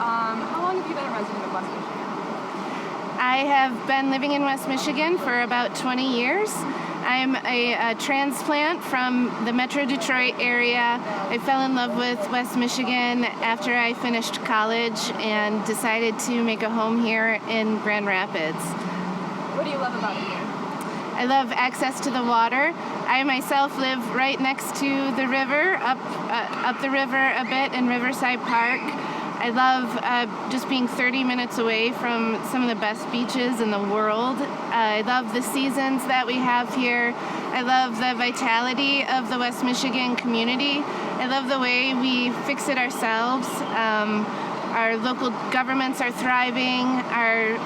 How long have you been a resident of West Michigan? I have been living in West Michigan for about 20 years. I'm a transplant from the Metro Detroit area. I fell in love with West Michigan after I finished college and decided to make a home here in Grand Rapids. What do you love about it here? I love access to the water. I myself live right next to the river, up the river a bit in Riverside Park. I love just being 30 minutes away from some of the best beaches in the world. I love the seasons that we have here. I love the vitality of the West Michigan community. I love the way we fix it ourselves. Our local governments are thriving. Our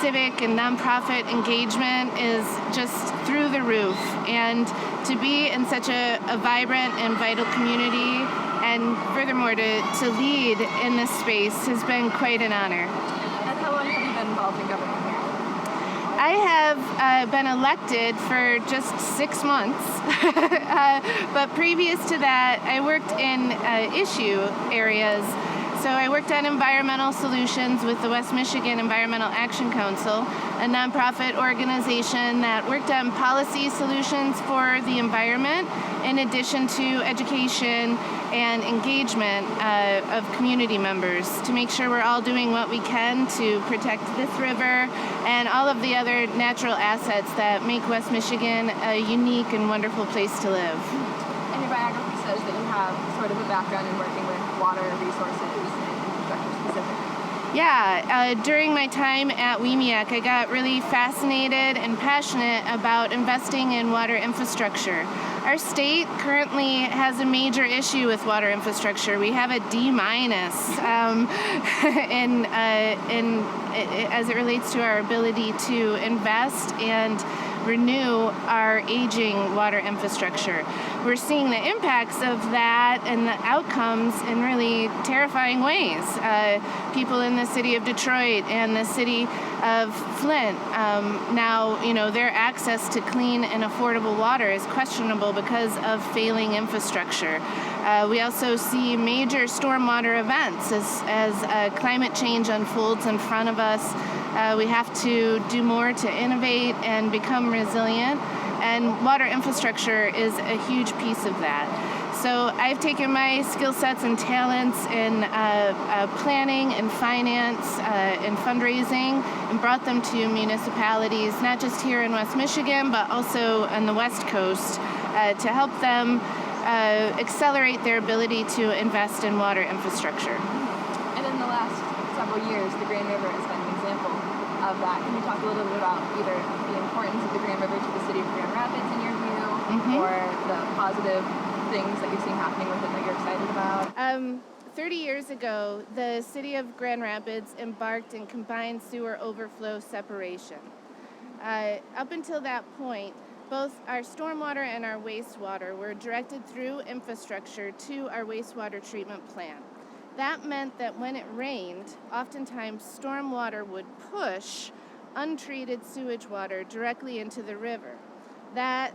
civic and nonprofit engagement is just through the roof. And to be in such a vibrant and vital community, and furthermore to lead in this space, has been quite an honor. And how long have you been involved in government here? I have been elected for just 6 months, but previous to that, I worked in issue areas. So I worked on environmental solutions with the West Michigan Environmental Action Council, a nonprofit organization that worked on policy solutions for the environment, in addition to education and engagement of community members to make sure we're all doing what we can to protect this river and all of the other natural assets that make West Michigan a unique and wonderful place to live. And your biography says that you have sort of a background in working with water resources and infrastructure specifically. Yeah, during my time at WMEAC, I got really fascinated and passionate about investing in water infrastructure. Our state currently has a major issue with water infrastructure. We have a D- as it relates to our ability to invest and renew our aging water infrastructure. We're seeing the impacts of that and the outcomes in really terrifying ways. People in the city of Detroit and the city of Flint, now, their access to clean and affordable water is questionable because of failing infrastructure. We also see major stormwater events as climate change unfolds in front of us. We have to do more to innovate and become resilient, and water infrastructure is a huge piece of that. So I've taken my skill sets and talents in planning and finance and fundraising and brought them to municipalities, not just here in West Michigan, but also on the West Coast, to help them accelerate their ability to invest in water infrastructure. And in the last several years, the Grand River has been an example of that. Can you talk a little bit about either the importance of the Grand River to the city of Grand Rapids in your view, or the positive things that you're seeing happening with it that you're excited about? 30 years ago, the city of Grand Rapids embarked in combined sewer overflow separation. Up until that point, both our stormwater and our wastewater were directed through infrastructure to our wastewater treatment plant. That meant that when it rained, oftentimes stormwater would push untreated sewage water directly into the river. That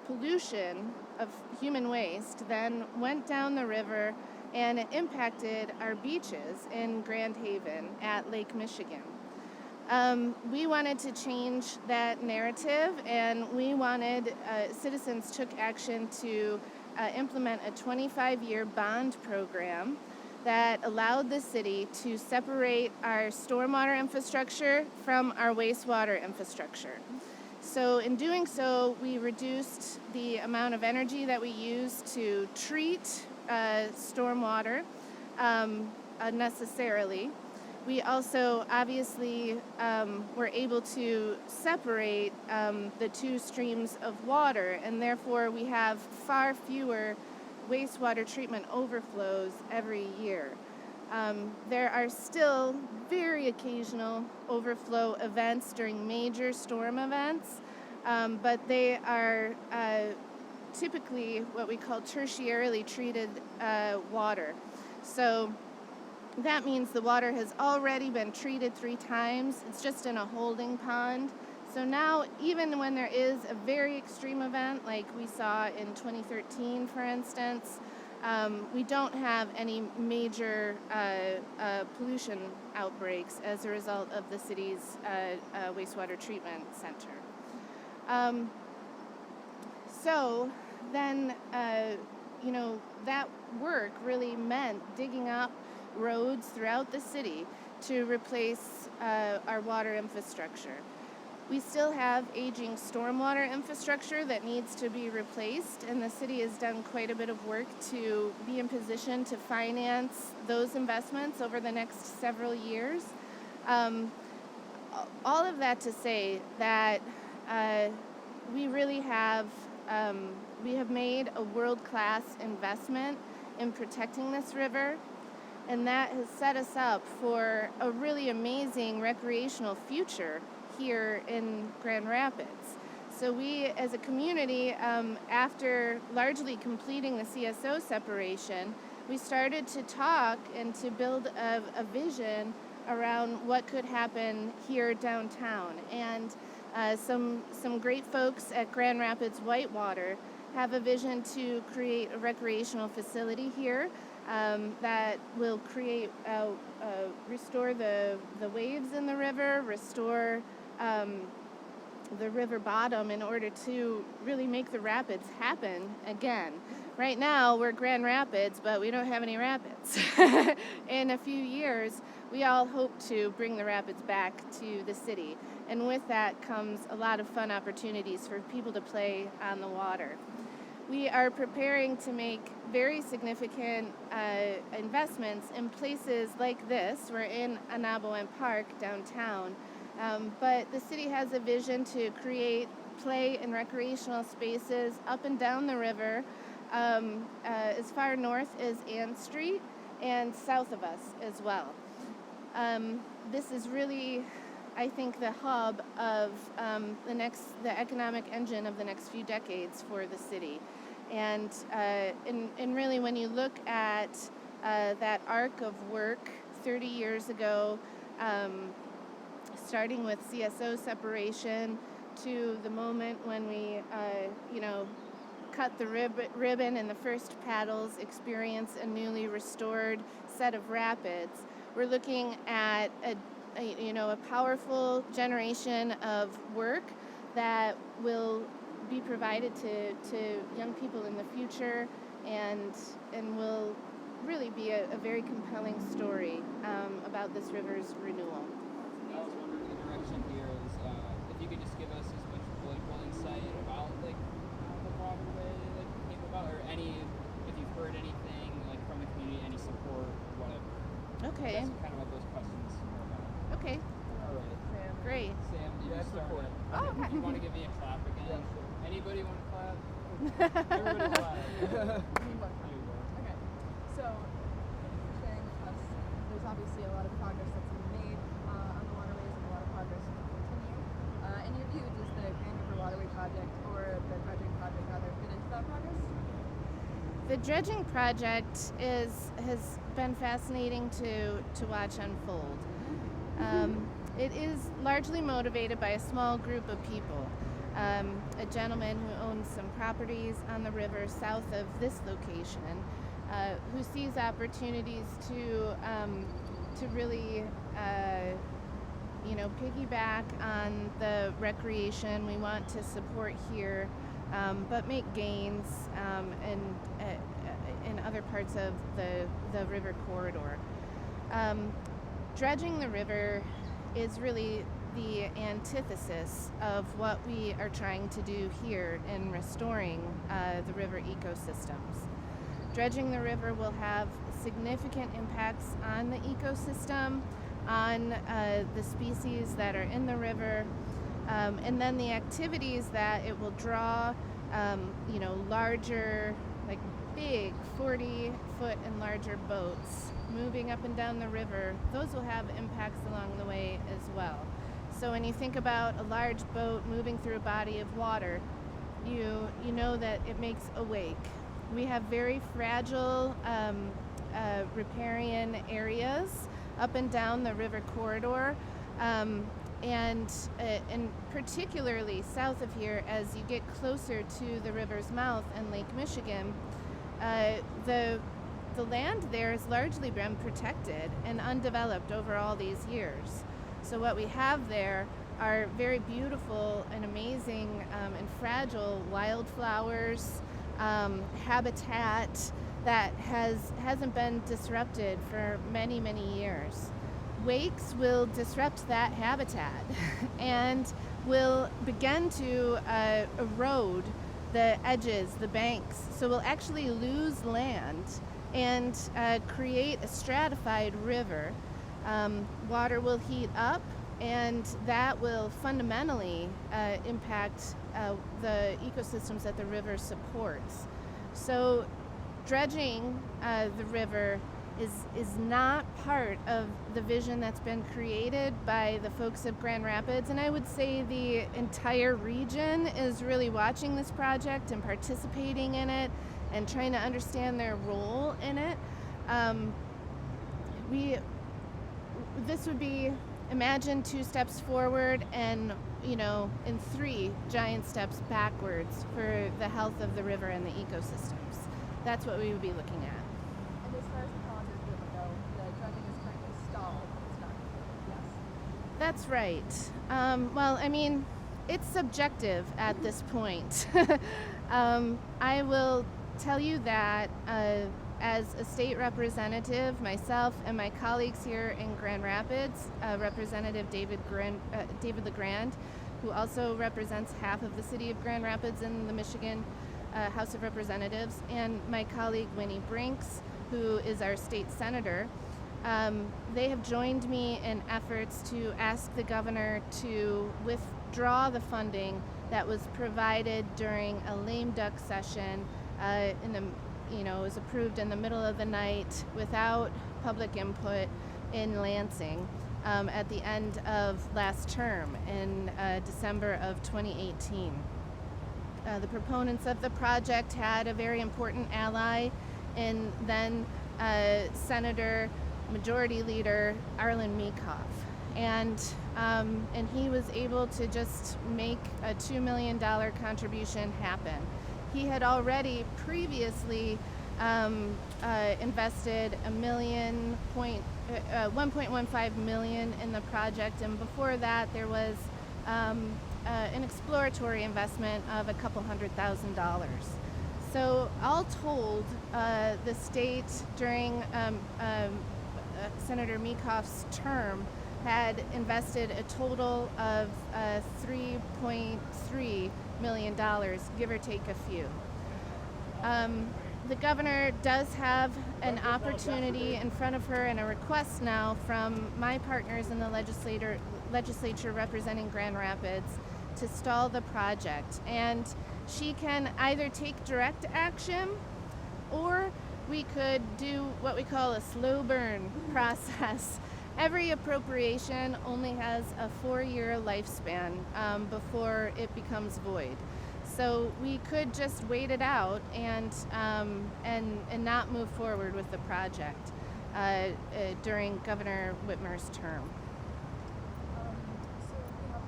pollution of human waste then went down the river and it impacted our beaches in Grand Haven at Lake Michigan. We wanted to change that narrative, and we wanted, citizens took action to implement a 25-year bond program that allowed the city to separate our stormwater infrastructure from our wastewater infrastructure. So in doing so, we reduced the amount of energy that we use to treat stormwater unnecessarily. We also obviously were able to separate the two streams of water, and therefore we have far fewer wastewater treatment overflows every year. There are still very occasional overflow events during major storm events, but they are typically what we call tertiarily treated water. So that means the water has already been treated 3 times. It's just in a holding pond. So now, even when there is a very extreme event, like we saw in 2013, for instance, we don't have any major pollution outbreaks as a result of the city's wastewater treatment center. So then, that work really meant digging up roads throughout the city to replace our water infrastructure. We still have aging stormwater infrastructure that needs to be replaced, and the city has done quite a bit of work to be in position to finance those investments over the next several years. All of that to say that we really have made a world-class investment in protecting this river, and that has set us up for a really amazing recreational future here in Grand Rapids. So we, as a community, after largely completing the CSO separation, we started to talk and to build a vision around what could happen here downtown. And some great folks at Grand Rapids Whitewater have a vision to create a recreational facility here that will restore the waves in the river, restore the river bottom in order to really make the rapids happen again. Right now, we're Grand Rapids, but we don't have any rapids. In a few years, we all hope to bring the rapids back to the city. And with that comes a lot of fun opportunities for people to play on the water. We are preparing to make very significant investments in places like this. We're in Anaboan Park downtown. But the city has a vision to create play and recreational spaces up and down the river, as far north as Ann Street and south of us as well. This is really, I think, the hub of the economic engine of the next few decades for the city. And really, when you look at that arc of work 30 years ago, starting with CSO separation to the moment when we, cut the ribbon and the first paddles experience a newly restored set of rapids, we're looking at a powerful generation of work that will be provided to young people in the future and will really be a very compelling story about this river's renewal. I was wondering the direction here is if you could just give us as much political insight about how the waterway came about, or if you've heard anything from the community, any support or whatever. Okay. That's kind of what those questions are about. Okay. All right. Sam. Great. Sam, you start it. Oh, okay. You want to give me a clap again? Yeah, sure. Anybody want to clap? Everybody clap. Okay. So, thank you for sharing with us. There's obviously a lot of progress that's been made on the waterways, and a lot of progress will continue. In your view, does the Grand River Waterway project, or the dredging project rather, fit into that progress? The dredging project has been fascinating to watch unfold. It is largely motivated by a small group of people. A gentleman who owns some properties on the river south of this location, who sees opportunities to really piggyback on the recreation we want to support here, but make gains in other parts of the river corridor. Dredging the river is really the antithesis of what we are trying to do here in restoring the river ecosystems. Dredging the river will have significant impacts on the ecosystem, on the species that are in the river, and then the activities that it will draw, larger, big 40-foot and larger boats moving up and down the river. Those will have impacts along the way as well. So when you think about a large boat moving through a body of water, you know that it makes a wake. We have very fragile riparian areas up and down the river corridor, and particularly south of here, as you get closer to the river's mouth and Lake Michigan, The land there has largely been protected and undeveloped over all these years. So what we have there are very beautiful and amazing and fragile wildflowers, habitat that hasn't been disrupted for many, many years. Wakes will disrupt that habitat and will begin to erode the edges, the banks. So we'll actually lose land and create a stratified river. Water will heat up, and that will fundamentally impact the ecosystems that the river supports. So dredging the river is not part of the vision that's been created by the folks of Grand Rapids, and I would say the entire region is really watching this project and participating in it and trying to understand their role in it. This would be, imagine 2 steps forward and, in 3 giant steps backwards for the health of the river and the ecosystems. That's what we would be looking at. And as far as the causes of the river go, the dredging is currently stalled. It's not complete. Yes. That's right. Well, I mean, it's subjective at this point. I will tell you that as a state representative, myself and my colleagues here in Grand Rapids, Representative David LeGrand, who also represents half of the city of Grand Rapids in the Michigan House of Representatives, and my colleague Winnie Brinks, who is our state senator, they have joined me in efforts to ask the governor to withdraw the funding that was provided during a lame duck session was approved in the middle of the night without public input in Lansing at the end of last term in December of 2018. The proponents of the project had a very important ally in then Senator Majority Leader Arlen Meekoff. And he was able to just make a $2 million contribution happen. He had already previously invested $1.15 million in the project, and before that there was an exploratory investment of a couple $100,000. So all told, the state during Senator Meekoff's term had invested a total of $3.3 million, give or take a few. The governor does have an opportunity in front of her and a request now from my partners in the legislature representing Grand Rapids to stall the project. And she can either take direct action, or we could do what we call a slow burn process. Every appropriation only has a 4-year lifespan before it becomes void. So we could just wait it out and not move forward with the project during Governor Whitmer's term.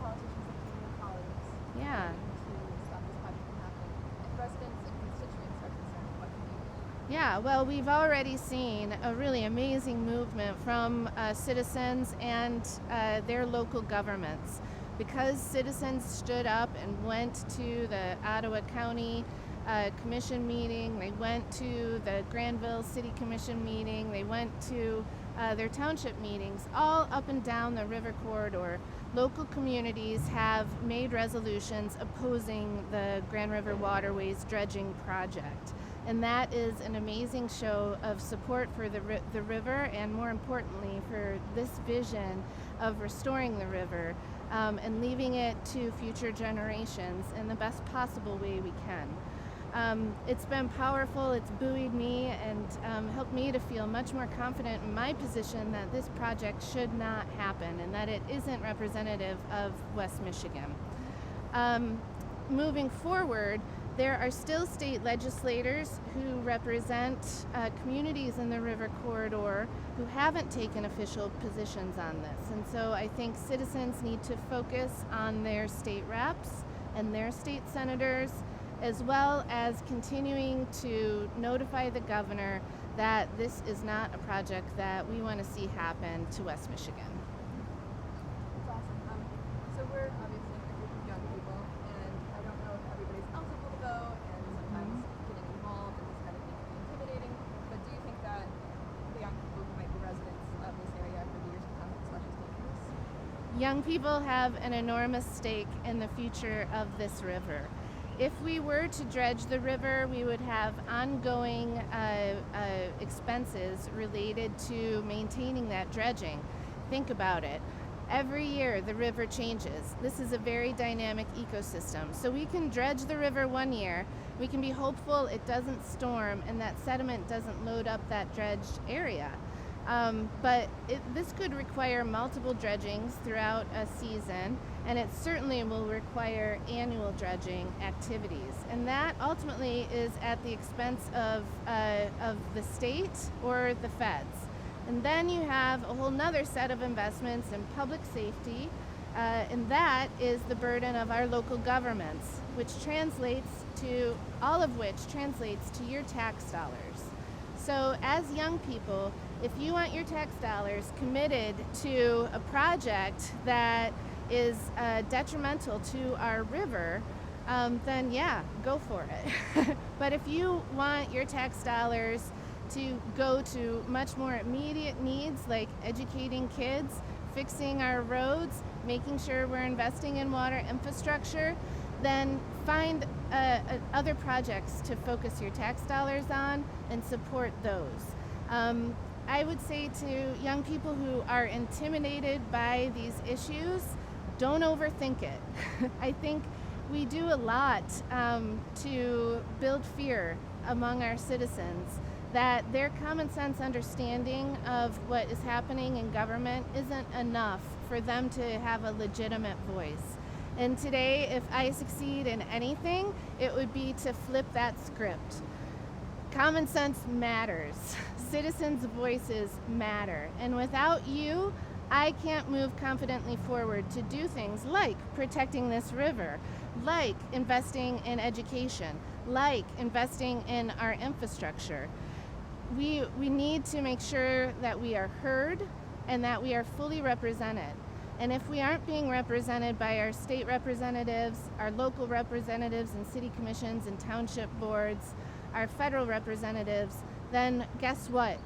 Politicians like your colleagues. Yeah. To stop this project from happening. If residents and constituents are concerned, what can we do? Yeah, well, we've already seen a really amazing movement from citizens and their local governments. Because citizens stood up and went to the Ottawa County Commission meeting, they went to the Granville City Commission meeting, they went to their township meetings, all up and down the river corridor. Local communities have made resolutions opposing the Grand River Waterway's dredging project. And that is an amazing show of support for the river, and more importantly for this vision of restoring the river and leaving it to future generations in the best possible way we can. It's been powerful, it's buoyed me and helped me to feel much more confident in my position that this project should not happen and that it isn't representative of West Michigan. Moving forward, there are still state legislators who represent communities in the river corridor who haven't taken official positions on this. And so I think citizens need to focus on their state reps and their state senators as well as continuing to notify the governor that this is not a project that we want to see happen to West Michigan. That's awesome. So we're obviously a group of young people, and I don't know if everybody's eligible to go, and sometimes getting involved in this kind of thing can be intimidating. But do you think that the young people who might be residents of this area for the years to come can start taking this? Young people have an enormous stake in the future of this river. If we were to dredge the river, we would have ongoing expenses related to maintaining that dredging. Think about it. Every year the river changes. This is a very dynamic ecosystem. So we can dredge the river one year, we can be hopeful it doesn't storm and that sediment doesn't load up that dredged area. But this could require multiple dredgings throughout a season, and it certainly will require annual dredging activities. And that ultimately is at the expense of the state or the feds. And then you have a whole nother set of investments in public safety, and that is the burden of our local governments, all of which translates to your tax dollars. So as young people, if you want your tax dollars committed to a project that is detrimental to our river, then yeah, go for it. But if you want your tax dollars to go to much more immediate needs like educating kids, fixing our roads, making sure we're investing in water infrastructure, then find other projects to focus your tax dollars on and support those. I would say to young people who are intimidated by these issues, don't overthink it. I think we do a lot to build fear among our citizens that their common sense understanding of what is happening in government isn't enough for them to have a legitimate voice. And today, if I succeed in anything, it would be to flip that script. Common sense matters. Citizens' voices matter. And without you, I can't move confidently forward to do things like protecting this river, like investing in education, like investing in our infrastructure. We need to make sure that we are heard and that we are fully represented. And if we aren't being represented by our state representatives, our local representatives and city commissions and township boards, our federal representatives, then guess what?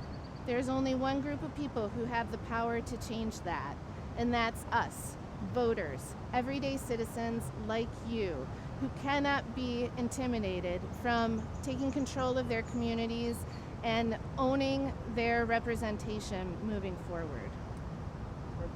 There's only one group of people who have the power to change that, and that's us, voters, everyday citizens like you, who cannot be intimidated from taking control of their communities and owning their representation moving forward. Perfect.